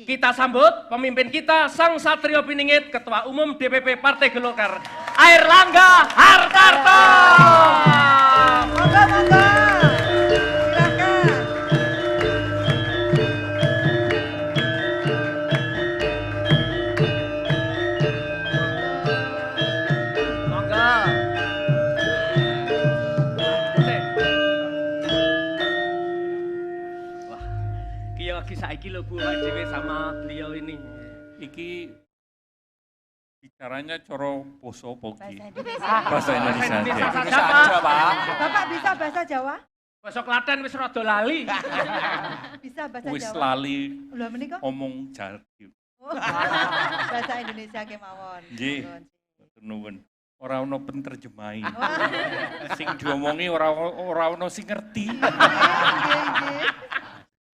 Kita sambut pemimpin kita, Sang Satrio Piningit, Ketua Umum DPP Partai Golkar, Airlangga Hartarto. Monggo, monggo. Silakan. Monggo. Wah, kia lagi saiki lho Bu Dewi sama beliau ini. Iki bicaranya coro poso pogi. Bahasa Indonesia. Bahasa Indonesia aja. Bisa aja, Pak. Bapak bisa bahasa Jawa? Bahasa Klaten wis rada lali. Bisa bahasa Wis Jawa? lali Lho menika? omong jargon. Oh, bahasa Indonesia kemawon. Nggih. Monggo. Nuwun. Ora ono penterjemahi. Wah, Sing diomongi ora ono sing ngerti. nggih, nggih.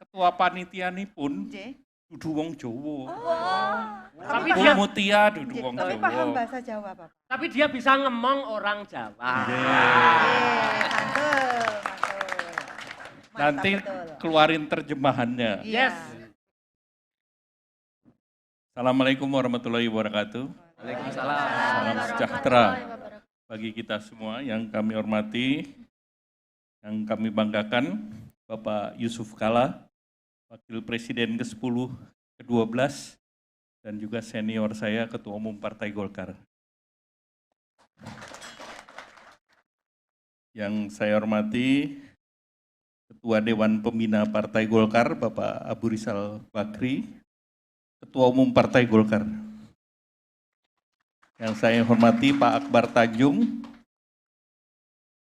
Ketua panitianipun Nggih. dudu wong Jawa. Oh. Tapi Bu dia Mutia dudu Nggih, wong tapi paham Jawa. bahasa Jawa, Bapak. tapi dia bisa ngemong orang Jawa. Nggih. Mantul, mantul. Mantap Nanti betul. keluarin terjemahannya. Iya. Yes. Assalamualaikum warahmatullahi wabarakatuh. Waalaikumsalam. Salam sejahtera bagi kita semua yang kami hormati, yang kami banggakan, Bapak Yusuf Kalla, Wakil Presiden ke-10, ke-12, dan juga senior saya, Ketua Umum Partai Golkar. Yang saya hormati, Ketua Dewan Pembina Partai Golkar, Bapak Abu Rizal Bakri, Ketua Umum Partai Golkar. Yang saya hormati Pak Akbar Tanjung,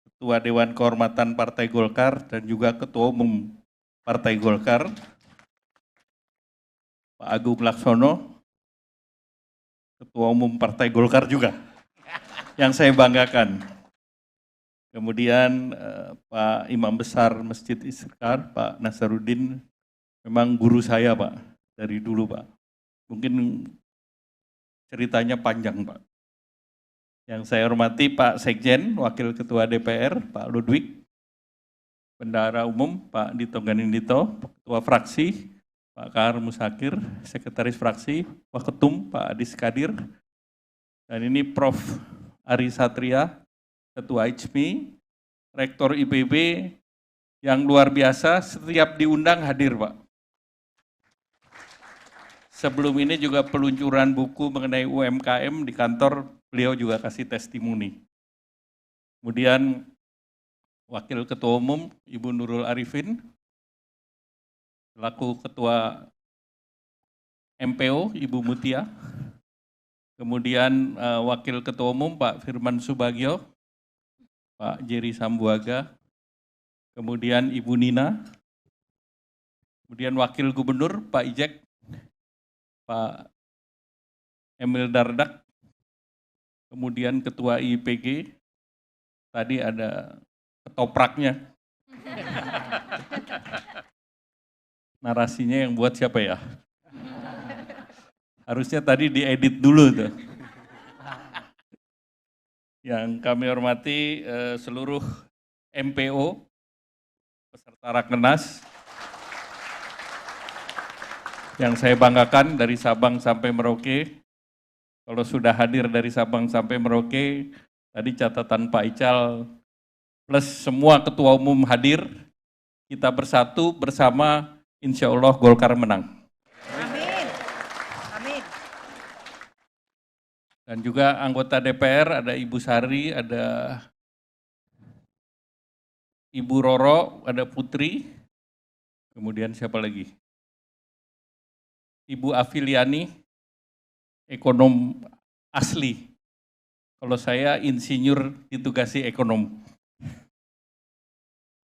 Ketua Dewan Kehormatan Partai Golkar dan juga Ketua Umum Partai Golkar, Pak Agung Laksono, Ketua Umum Partai Golkar juga, yang saya banggakan. Kemudian Pak Imam Besar Masjid Istiqlal, Pak Nasaruddin, memang guru saya Pak, dari dulu Pak. Mungkin ceritanya panjang Pak. Yang saya hormati Pak Sekjen, Wakil Ketua DPR, Pak Ludwig, Bendahara Umum, Pak Dito Ganindito, Ketua Fraksi, Pak Kahar Musakir, Sekretaris Fraksi, Pak Ketum, Pak Adis Kadir, dan ini Prof. Ari Satria, Ketua ICMI, Rektor IPB, yang luar biasa, setiap diundang hadir Pak. Sebelum ini juga peluncuran buku mengenai UMKM di kantor, beliau juga kasih testimoni. Kemudian Wakil Ketua Umum Ibu Nurul Arifin, selaku Ketua MPO Ibu Mutia, kemudian Wakil Ketua Umum Pak Firman Subagio, Pak Jerry Sambuaga, kemudian Ibu Nina, kemudian Wakil Gubernur Pak Ijek, Pak Emil Dardak, kemudian Ketua IPG, tadi ada ketopraknya. Narasinya yang buat siapa ya? Harusnya tadi diedit dulu tuh. Yang kami hormati seluruh MPO, peserta Rakernas, yang saya banggakan dari Sabang sampai Merauke. Kalau sudah hadir dari Sabang sampai Merauke, tadi catatan Pak Ical, plus semua ketua umum hadir, kita bersatu bersama, insya Allah Golkar menang. Amin. Amin. Dan juga anggota DPR, ada Ibu Sari, ada Ibu Roro, ada Putri, kemudian siapa lagi? Ibu Afiliani, ekonom asli. Kalau saya insinyur ditugasi ekonom.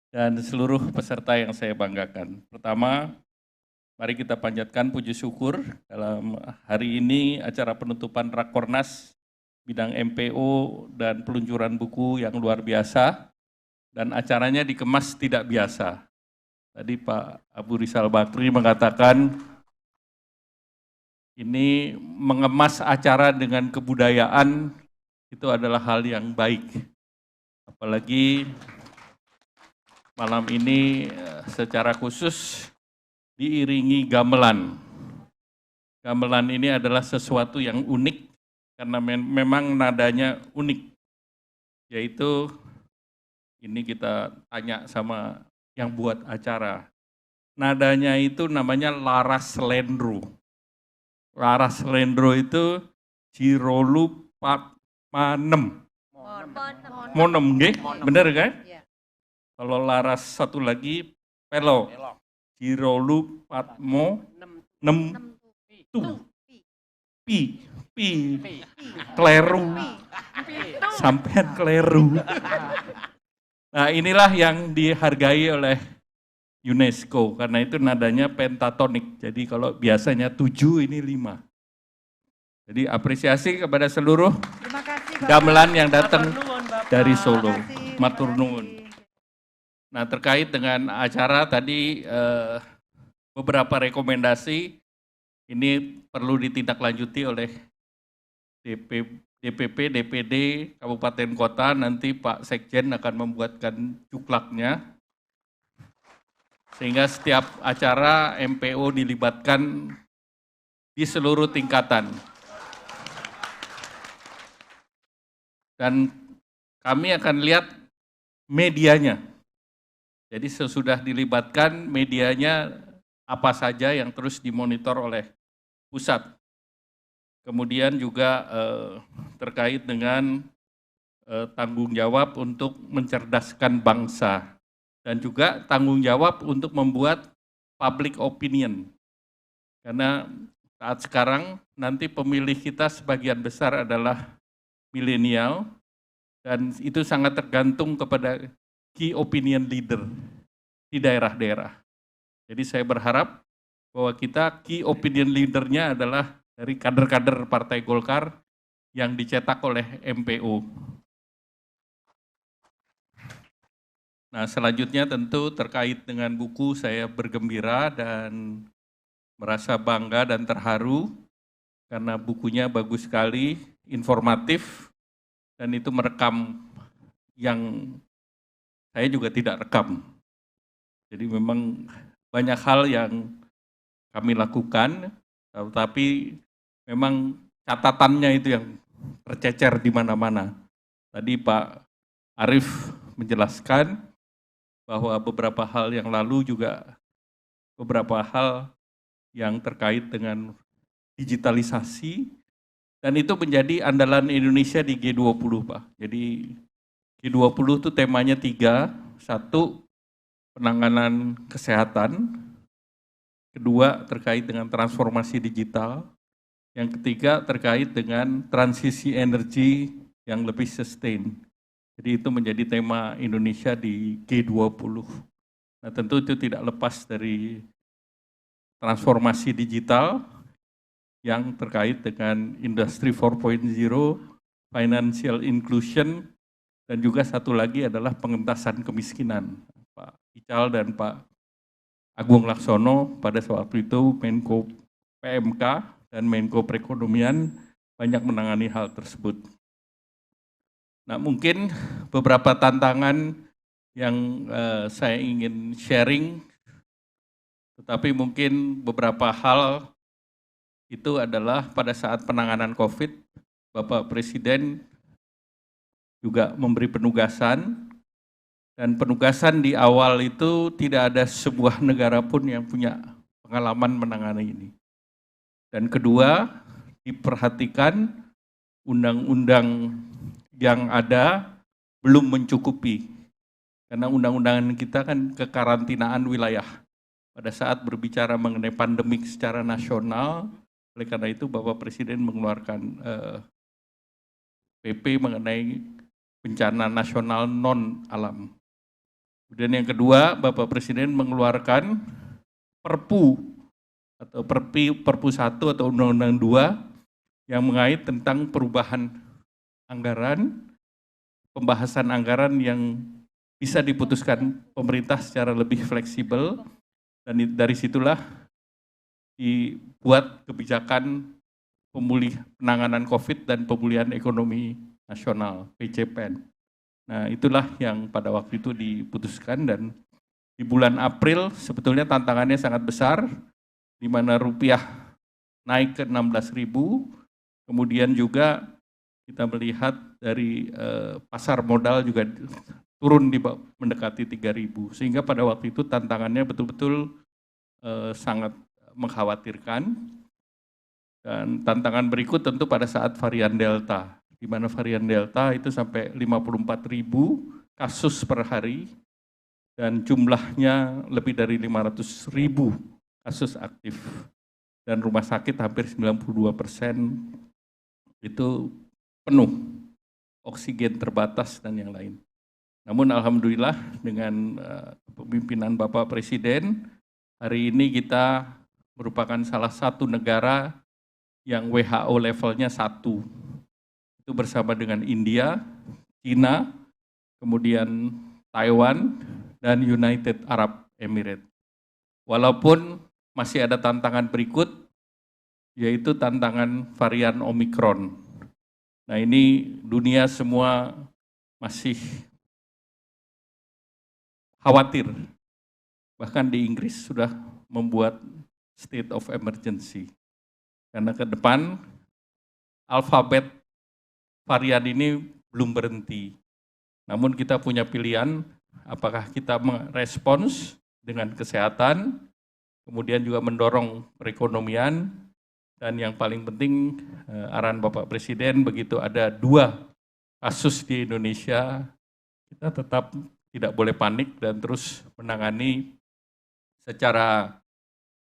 Dan seluruh peserta yang saya banggakan. Pertama, mari kita panjatkan puji syukur dalam hari ini acara penutupan Rakornas bidang MPO dan peluncuran buku yang luar biasa. Dan acaranya dikemas tidak biasa. Tadi Pak Abu Rizal Bakri mengatakan ini mengemas acara dengan kebudayaan itu adalah hal yang baik. Apalagi malam ini secara khusus diiringi gamelan. Gamelan ini adalah sesuatu yang unik karena memang nadanya unik. Yaitu ini kita tanya sama yang buat acara. Nadanya itu namanya Laras Lendro. Laras Lendro itu Jirolu Manem. Monem, nggih? Bener kan? Iya. Kalau Laras satu lagi Pelo. Jirolu Patmo Nem Tu. Pi. Kleru. Sampean kleru. Nah, inilah yang dihargai oleh UNESCO karena itu nadanya pentatonik. Jadi kalau biasanya 7 ini 5. Jadi apresiasi kepada seluruh Terima kasih, Bapak. gamelan yang datang Matur nuwun, Bapak. dari Solo. Terima kasih, Matur terima nuwun. kasih. Nah, terkait dengan acara tadi beberapa rekomendasi ini perlu ditindaklanjuti oleh DPP, DPD, Kabupaten Kota. Nanti Pak Sekjen akan membuatkan cuklaknya. Sehingga setiap acara MPO dilibatkan di seluruh tingkatan. Dan kami akan lihat medianya. Jadi sesudah dilibatkan medianya apa saja yang terus dimonitor oleh pusat. Kemudian juga terkait dengan tanggung jawab untuk mencerdaskan bangsa. Dan juga tanggung jawab untuk membuat public opinion. Karena saat sekarang nanti pemilih kita sebagian besar adalah milenial dan itu sangat tergantung kepada key opinion leader di daerah-daerah. Jadi saya berharap bahwa kita key opinion leadernya adalah dari kader-kader Partai Golkar yang dicetak oleh MPO. Nah, selanjutnya tentu terkait dengan buku saya bergembira dan merasa bangga dan terharu karena bukunya bagus sekali, informatif, dan itu merekam yang saya juga tidak rekam. Jadi memang banyak hal yang kami lakukan, tetapi memang catatannya itu yang tercecer di mana-mana. Tadi Pak Arief menjelaskan bahwa beberapa hal yang lalu juga beberapa hal yang terkait dengan digitalisasi, dan itu menjadi andalan Indonesia di G20, Pak. Jadi G20 itu temanya 3, 1 penanganan kesehatan, kedua terkait dengan transformasi digital, yang ketiga terkait dengan transisi energi yang lebih sustain. Jadi itu menjadi tema Indonesia di G20. Nah, tentu itu tidak lepas dari transformasi digital yang terkait dengan Industri 4.0, financial inclusion, dan juga satu lagi adalah pengentasan kemiskinan. Pak Ical dan Pak Agung Laksono pada waktu itu Menko PMK dan Menko Perekonomian banyak menangani hal tersebut. Nah, mungkin beberapa tantangan yang saya ingin sharing, tetapi mungkin beberapa hal itu adalah pada saat penanganan COVID, Bapak Presiden juga memberi penugasan, dan penugasan di awal itu tidak ada sebuah negara pun yang punya pengalaman menangani ini. Dan kedua, diperhatikan undang-undang yang ada belum mencukupi. Karena undang-undangan kita kan kekarantinaan wilayah. Pada saat berbicara mengenai pandemik secara nasional, oleh karena itu Bapak Presiden mengeluarkan PP mengenai bencana nasional non-alam. Kemudian yang kedua, Bapak Presiden mengeluarkan Perpu atau Perpu 1 atau Undang-Undang 2 yang mengait tentang perubahan anggaran, pembahasan anggaran yang bisa diputuskan pemerintah secara lebih fleksibel, dan dari situlah dibuat kebijakan penanganan COVID dan pemulihan ekonomi nasional, PCPN. Nah, itulah yang pada waktu itu diputuskan, dan di bulan April sebetulnya tantangannya sangat besar, di mana rupiah naik ke 16.000, kemudian juga kita melihat dari pasar modal juga turun mendekati 3.000, sehingga pada waktu itu tantangannya betul-betul sangat mengkhawatirkan. Dan tantangan berikut tentu pada saat varian Delta, di mana varian Delta itu sampai 54.000 kasus per hari, dan jumlahnya lebih dari 500.000 kasus aktif, dan rumah sakit hampir 92% itu penuh, oksigen terbatas dan yang lain. Namun alhamdulillah dengan kepemimpinan Bapak Presiden, hari ini kita merupakan salah satu negara yang WHO levelnya 1. Itu bersama dengan India, China, kemudian Taiwan, dan United Arab Emirates. Walaupun masih ada tantangan berikut, yaitu tantangan varian Omikron. Nah, ini dunia semua masih khawatir. Bahkan di Inggris sudah membuat state of emergency. Karena ke depan alfabet varian ini belum berhenti. Namun kita punya pilihan, apakah kita merespons dengan kesehatan, kemudian juga mendorong perekonomian, dan yang paling penting arahan Bapak Presiden, begitu ada 2 kasus di Indonesia, kita tetap tidak boleh panik dan terus menangani secara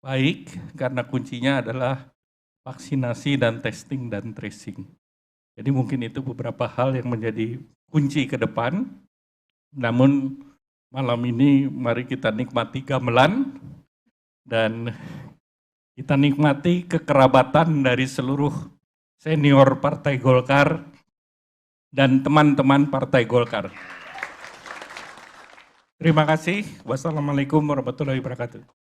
baik, karena kuncinya adalah vaksinasi dan testing dan tracing. Jadi mungkin itu beberapa hal yang menjadi kunci ke depan. Namun malam ini mari kita nikmati gamelan dan kita nikmati kekerabatan dari seluruh senior Partai Golkar dan teman-teman Partai Golkar. Terima kasih. Wassalamualaikum warahmatullahi wabarakatuh.